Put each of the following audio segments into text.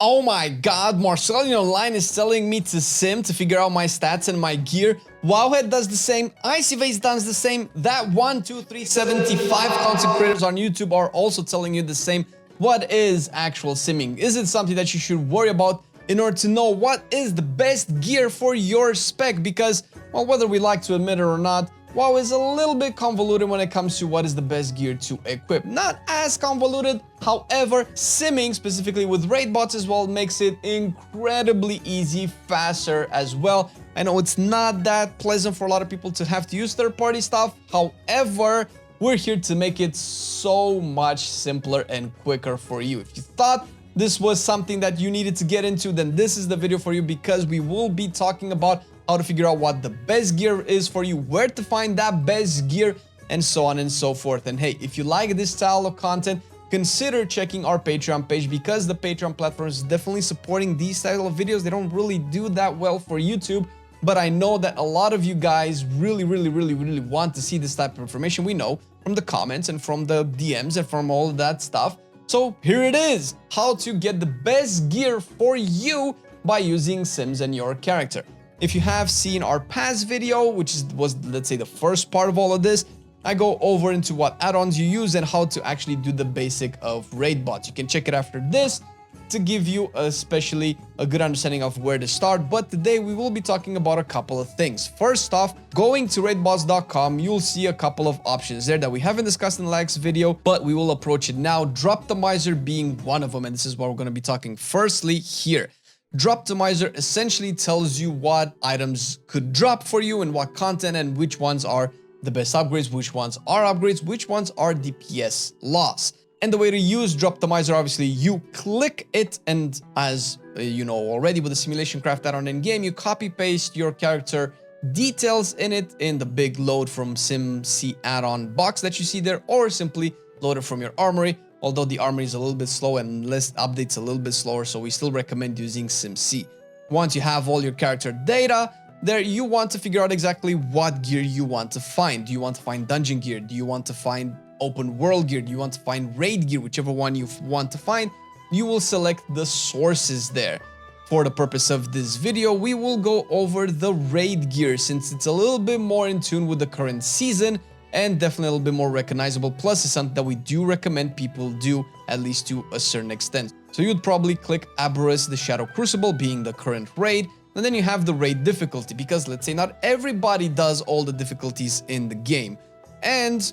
Oh my god, Marcelian&Flame is telling me to sim to figure out my stats and my gear. Wowhead does the same, Icyface does the same, that 1, 2, 3, 75 content creators on YouTube are also telling you the same. What is actual simming? Is it something that you should worry about in order to know what is the best gear for your spec? Because, well, whether we like to admit it or not, WoW is a little bit convoluted when it comes to what is the best gear to equip. Not as convoluted, however, simming, specifically with raid bots as well, makes it incredibly easy, faster as well. I know it's not that pleasant for a lot of people to have to use third-party stuff, however, we're here to make it so much simpler and quicker for you. If you thought this was something that you needed to get into, then this is the video for you, because we will be talking about how to figure out what the best gear is for you, where to find that best gear, and so on and so forth. And hey, if you like this style of content, consider checking our Patreon page, because the Patreon platform is definitely supporting these style of videos. They don't really do that well for YouTube, but I know that a lot of you guys really want to see this type of information. We know from the comments and from the DMs and from all of that stuff. So here it is, how to get the best gear for you by using sims and your character. If you have seen our past video, which was, let's say, the first part of all of this, I go over into what add-ons you use and how to actually do the basic of raid bots. You can check it after this to give you especially a good understanding of where to start. But today we will be talking about a couple of things. First off, going to raidbots.com, you'll see a couple of options there that we haven't discussed in the last video, but we will approach it now. Droptimizer being one of them, and this is what we're going to be talking firstly here. Droptimizer essentially tells you what items could drop for you and what content, and which ones are the best upgrades, which ones are upgrades, which ones are DPS loss. And the way to use Droptimizer, obviously, you click it, and as you know already with the simulationcraft add-on in game, you copy paste your character details in it in the big load from SimC add-on box that you see there, or simply load it from your armory. Although the armory is a little bit slow and list updates a little bit slower, so we still recommend using SimC. Once you have all your character data there, you want to figure out exactly what gear you want to find. Do you want to find dungeon gear? Do you want to find open world gear? Do you want to find raid gear? Whichever one you want to find, you will select the sources there. For the purpose of this video, we will go over the raid gear, since it's a little bit more in tune with the current season and definitely a little bit more recognizable. Plus, it's something that we do recommend people do, at least to a certain extent. So you'd probably click Aberrus, the Shadow Crucible being the current raid, and then you have the raid difficulty, because let's say not everybody does all the difficulties in the game. And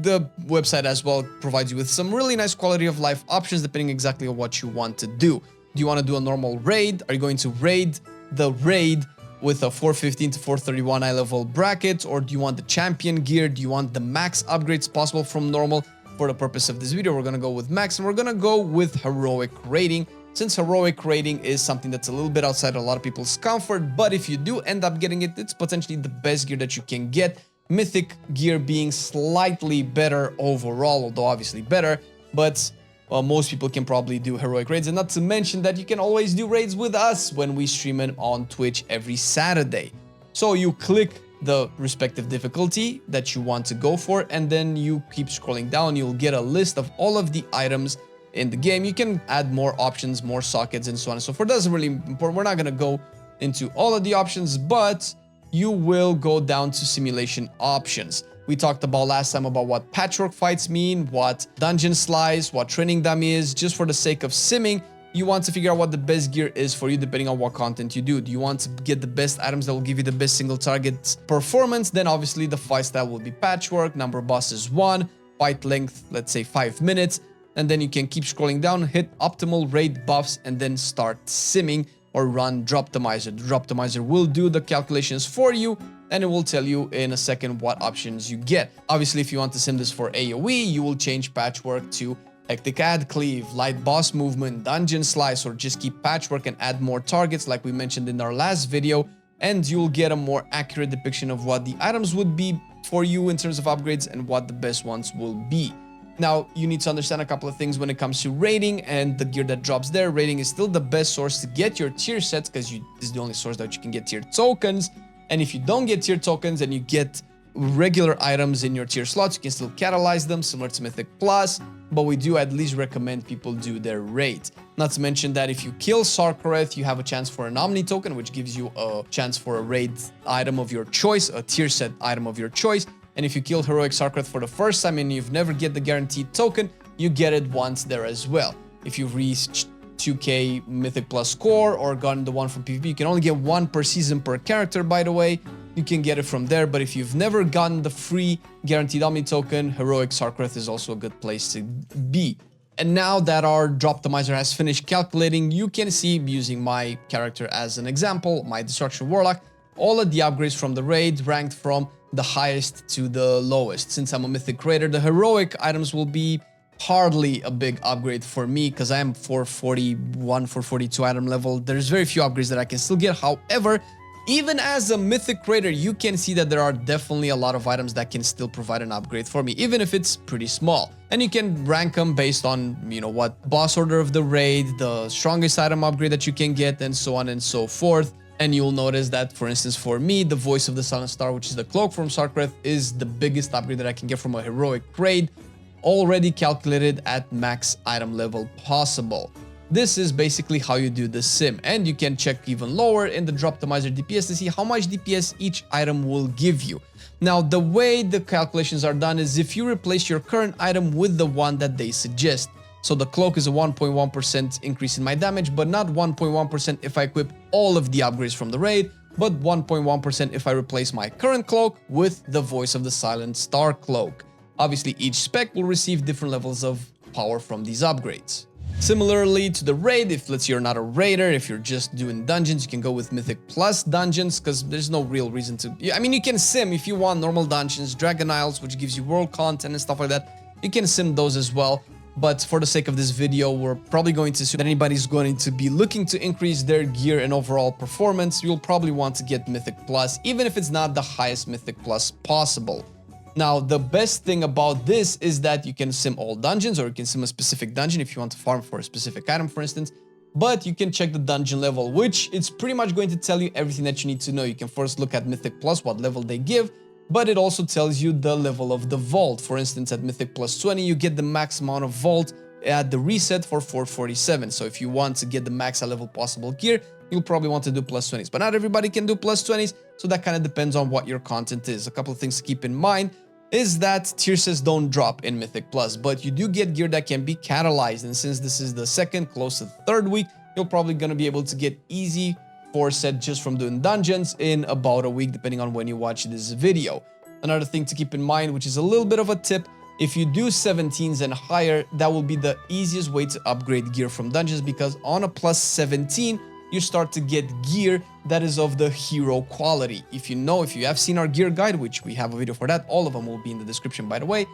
the website as well provides you with some really nice quality of life options depending exactly on what you want to do. Do you want to do a normal raid? Are you going to raid the raid with a 415 to 431 eye level bracket, or do you want the champion gear? Do you want the max upgrades possible from normal? For the purpose of this video, we're going to go with max, and we're going to go with heroic rating, since heroic rating is something that's a little bit outside a lot of people's comfort, but if you do end up getting it, it's potentially the best gear that you can get. Mythic gear being slightly better overall, although obviously better, but well, most people can probably do heroic raids, and not to mention that you can always do raids with us when we stream it on Twitch every Saturday. So you click the respective difficulty that you want to go for, and then you keep scrolling down, you'll get a list of all of the items in the game. You can add more options, more sockets, and so on and so forth. That's really important. We're not going to go into all of the options, but you will go down to simulation options. We talked about last time about what patchwork fights mean, what dungeon slice, what training dummy is. Just for the sake of simming, you want to figure out what the best gear is for you depending on what content you do. Do you want to get the best items that will give you the best single target performance? Then obviously the fight style will be patchwork, number of bosses 1, fight length, let's say 5 minutes, and then you can keep scrolling down, hit optimal raid buffs, and then start simming or run Droptimizer. The Droptimizer will do the calculations for you, and it will tell you in a second what options you get. Obviously, if you want to sim this for AoE, you will change patchwork to hectic ad cleave, light boss movement, dungeon slice, or just keep patchwork and add more targets like we mentioned in our last video, and you'll get a more accurate depiction of what the items would be for you in terms of upgrades and what the best ones will be. Now, you need to understand a couple of things when it comes to rating and the gear that drops there. Rating is still the best source to get your tier sets, because this is the only source that you can get tier tokens. And if you don't get tier tokens and you get regular items in your tier slots, you can still catalyze them, similar to Mythic Plus. but we do at least recommend people do their raid. Not to mention that if you kill Sarkareth, you have a chance for an Omni token, which gives you a chance for a raid item of your choice, a tier set item of your choice. And if you kill Heroic Sarkareth for the first time and you've never get the guaranteed token, you get it once there as well. If you've reached 2k Mythic Plus score or gotten the one from PvP, you can only get one per season per character, by the way. You can get it from there, but if you've never gotten the free guaranteed Omni token, Heroic Sarkareth is also a good place to be. And now that our Droptimizer has finished calculating, you can see, using my character as an example, my Destruction Warlock, all of the upgrades from the raid ranked from the highest to the lowest. Since I'm a Mythic creator, the heroic items will be hardly a big upgrade for me because I am 441, 442 item level. There's very few upgrades that I can still get. However, even as a Mythic creator, you can see that there are definitely a lot of items that can still provide an upgrade for me, even if it's pretty small. And you can rank them based on, you know, what boss order of the raid, the strongest item upgrade that you can get, and so on and so forth. And you'll notice that, for instance, for me, the Voice of the Silent Star, which is the cloak from Sarkareth, is the biggest upgrade that I can get from a heroic raid, already calculated at max item level possible. This is basically how you do the sim, and you can check even lower in the Droptimizer DPS to see how much DPS each item will give you. Now, the way the calculations are done is if you replace your current item with the one that they suggest. So the cloak is a 1.1% increase in my damage, but not 1.1% if I equip all of the upgrades from the raid, but 1.1% if I replace my current cloak with the Voice of the Silent Star cloak. Obviously, each spec will receive different levels of power from these upgrades. Similarly to the raid, if let's say you're not a raider, if you're just doing dungeons, you can go with Mythic Plus dungeons because there's no real reason to... I mean, you can sim if you want normal dungeons, Dragon Isles, which gives you world content and stuff like that. You can sim those as well. But for the sake of this video, we're probably going to assume that anybody's going to be looking to increase their gear and overall performance. You'll probably want to get Mythic Plus, even if it's not the highest Mythic Plus possible. Now, the best thing about this is that you can sim all dungeons, or you can sim a specific dungeon if you want to farm for a specific item, for instance. But you can check the dungeon level, which it's pretty much going to tell you everything that you need to know. You can first look at Mythic Plus, what level they give, but it also tells you the level of the vault. For instance, at Mythic Plus 20, you get the max amount of vault at the reset for 447. So if you want to get the max level possible gear, you'll probably want to do plus 20s. But not everybody can do plus 20s, so that kind of depends on what your content is. A couple of things to keep in mind is that tier sets don't drop in Mythic Plus, but you do get gear that can be catalyzed. And since this is the second, close to the third week, you're probably going to be able to get easy 4 set just from doing dungeons in about a week, depending on when you watch this video. Another thing to keep in mind, which is a little bit of a tip, if you do 17s and higher, that will be the easiest way to upgrade gear from dungeons, because on a plus 17, you start to get gear that is of the hero quality. If you have seen our gear guide, which we have a video for that, all of them will be in the description, by the way.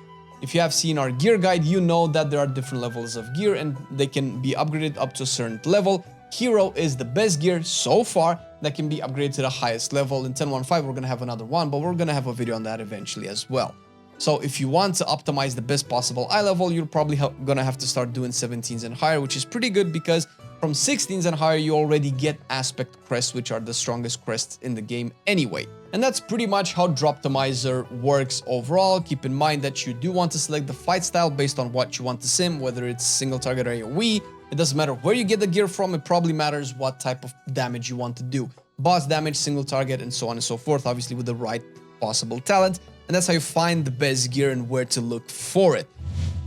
If you have seen our gear guide, you know that there are different levels of gear and they can be upgraded up to a certain level. Hero is the best gear so far that can be upgraded to the highest level. In 10.1.5, we're going to have another one, but we're going to have a video on that eventually as well. So if you want to optimize the best possible eye level, you're probably going to have to start doing 17s and higher, which is pretty good because from 16s and higher, you already get aspect crests, which are the strongest crests in the game anyway. And that's pretty much how Droptimizer works overall. Keep in mind that you do want to select the fight style based on what you want to sim, whether it's single target or AoE. It doesn't matter where you get the gear from, it probably matters what type of damage you want to do. Boss damage, single target, and so on and so forth, obviously with the right possible talent. And that's how you find the best gear and where to look for it.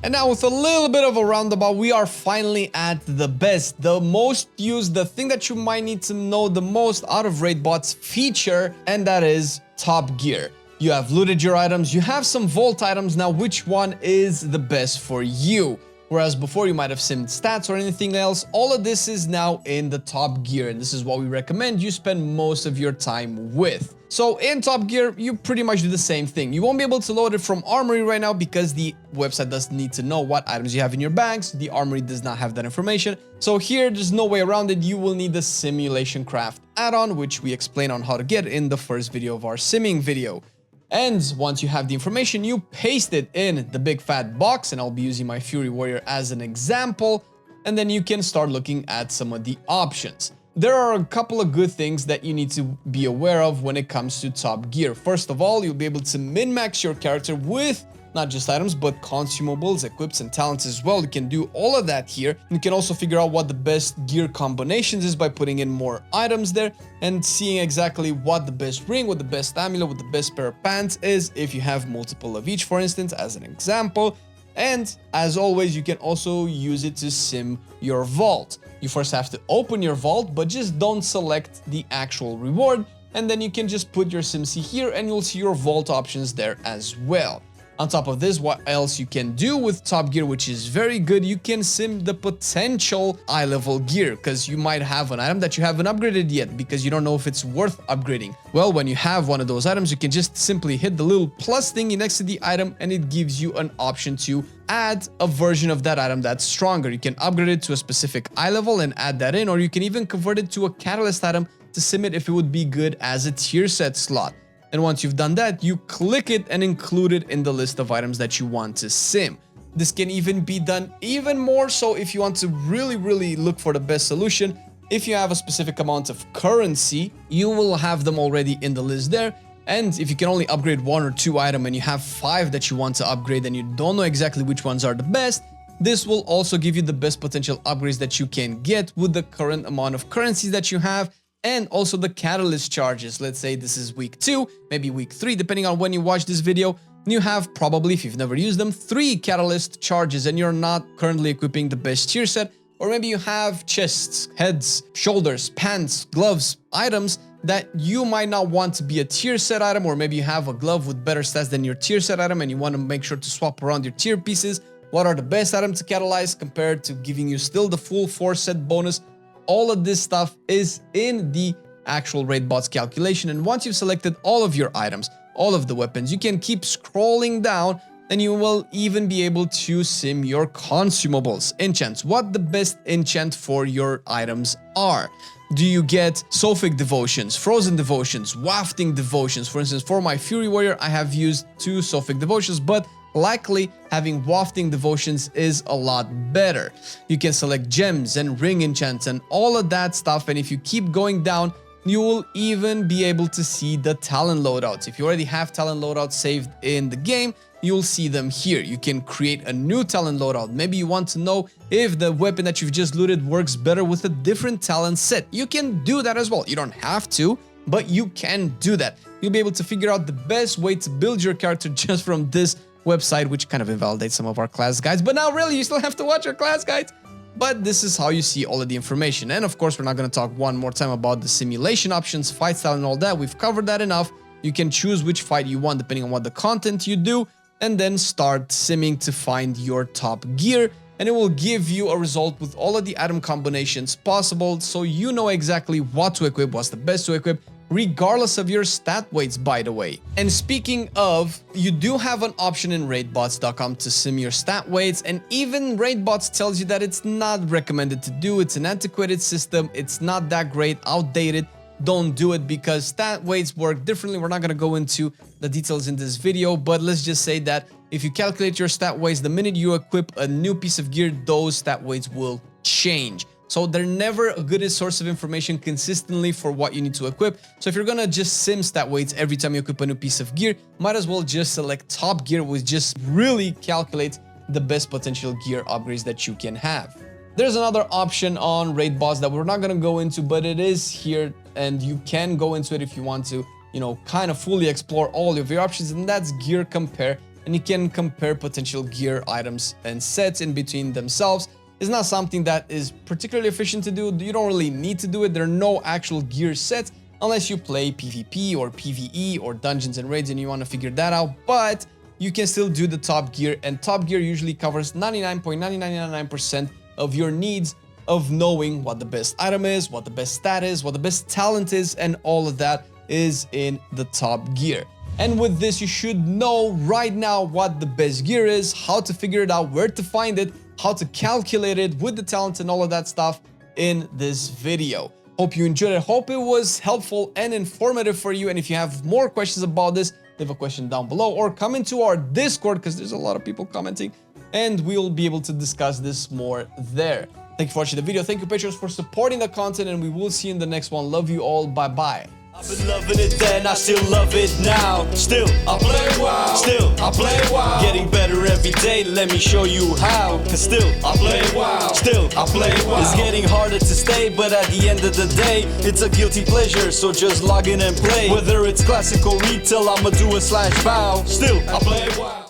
And now with a little bit of a roundabout, we are finally at the best, the most used, the thing that you might need to know the most out of Raid Bot's feature, and that is top gear. You have looted your items, you have some vault items, now which one is the best for you? Whereas before you might have simmed stats or anything else, all of this is now in the top gear, and this is what we recommend you spend most of your time with. So in top gear, you pretty much do the same thing. You won't be able to load it from Armory right now because the website doesn't need to know what items you have in your bags. The Armory does not have that information. So here, there's no way around it. You will need the simulationcraft add-on, which we explain on how to get in the first video of our simming video. And once you have the information, you paste it in the big fat box, and I'll be using my Fury Warrior as an example, and then you can start looking at some of the options. There are a couple of good things that you need to be aware of when it comes to top gear. First of all, you'll be able to min-max your character with not just items, but consumables, equips, and talents as well. You can do all of that here. You can also figure out what the best gear combinations is by putting in more items there and seeing exactly what the best ring, what the best amulet, what the best pair of pants is if you have multiple of each, for instance, as an example. And as always, you can also use it to sim your vault. You first have to open your vault, but just don't select the actual reward. And then you can just put your SimC here and you'll see your vault options there as well. On top of this, what else you can do with top gear, which is very good, you can sim the potential eye level gear, because you might have an item that you haven't upgraded yet because you don't know if it's worth upgrading. Well, when you have one of those items, you can just simply hit the little plus thingy next to the item and it gives you an option to add a version of that item that's stronger. You can upgrade it to a specific eye level and add that in, or you can even convert it to a catalyst item to sim it if it would be good as a tier set slot. And once you've done that, you click it and include it in the list of items that you want to sim. This can even be done even more so if you want to really look for the best solution. If you have a specific amount of currency, you will have them already in the list there. And if you can only upgrade 1 or 2 items and you have 5 that you want to upgrade and you don't know exactly which ones are the best, this will also give you the best potential upgrades that you can get with the current amount of currency that you have. And also the catalyst charges. Let's say this is week 2, maybe week 3, depending on when you watch this video. You have probably, if you've never used them, 3 catalyst charges and you're not currently equipping the best tier set. Or maybe you have chests, heads, shoulders, pants, gloves, items that you might not want to be a tier set item. Or maybe you have a glove with better stats than your tier set item and you want to make sure to swap around your tier pieces. What are the best items to catalyze compared to giving you still the full 4 set bonus? All of this stuff is in the actual raid bots calculation. And once you've selected all of your items, all of the weapons, you can keep scrolling down and you will even be able to sim your consumables. Enchants. What the best enchant for your items are. Do you get Sophic Devotions, Frozen Devotions, Wafting Devotions? For instance, for my Fury Warrior, I have used 2 Sophic Devotions, but likely having Wafting Devotions is a lot better. You can select gems and ring enchants and all of that stuff, and if you keep going down, you will even be able to see the talent loadouts. If you already have talent loadouts saved in the game, you'll see them here. You can create a new talent loadout. Maybe you want to know if the weapon that you've just looted works better with a different talent set. You can do that as well. You don't have to, but you can do that. You'll be able to figure out the best way to build your character just from this website, which kind of invalidates some of our class guides, but now really you still have to watch our class guides. But this is how you see all of the information. And of course, we're not going to talk one more time about the simulation options, fight style and all that. We've covered that enough. You can choose which fight you want depending on what the content you do, and then start simming to find your top gear, and it will give you a result with all of the item combinations possible, so you know exactly what to equip, what's the best to equip, regardless of your stat weights, by the way. And speaking of, you do have an option in raidbots.com to sim your stat weights, and even raidbots tells you that it's not recommended to do. It's an antiquated system, it's not that great, outdated. Don't do it because stat weights work differently. We're not going to go into the details in this video, but let's just say that if you calculate your stat weights, the minute you equip a new piece of gear, those stat weights will change. So they're never a good source of information consistently for what you need to equip. So if you're gonna just sim stat weights every time you equip a new piece of gear, might as well just select top gear, which just really calculates the best potential gear upgrades that you can have. There's another option on raid bots that we're not gonna go into, but it is here and you can go into it if you want to, you know, kind of fully explore all of your options, and that's gear compare. And you can compare potential gear items and sets in between themselves. It's not something that is particularly efficient to do. You don't really need to do it. There are no actual gear sets unless you play PvP or PvE or dungeons and raids and you want to figure that out. But you can still do the top gear, and top gear usually covers 99.9999% of your needs of knowing what the best item is, what the best stat is, what the best talent is, and all of that is in the top gear. And with this, you should know right now what the best gear is, how to figure it out, where to find it, how to calculate it with the talents and all of that stuff in this video. Hope you enjoyed it. Hope it was helpful and informative for you. And if you have more questions about this, leave a question down below or come into our Discord because there's a lot of people commenting and we'll be able to discuss this more there. Thank you for watching the video. Thank you, patrons, for supporting the content, and we will see you in the next one. Love you all. Bye-bye. I've been loving it then, I still love it now. Still, I play WoW. Still, I play WoW. Getting better every day, let me show you how. Cause still, I play WoW. Still, I play WoW. It's getting harder to stay, but at the end of the day, it's a guilty pleasure, so just log in and play. Whether it's classic or retail, I'ma do a /bow. Still, I play WoW.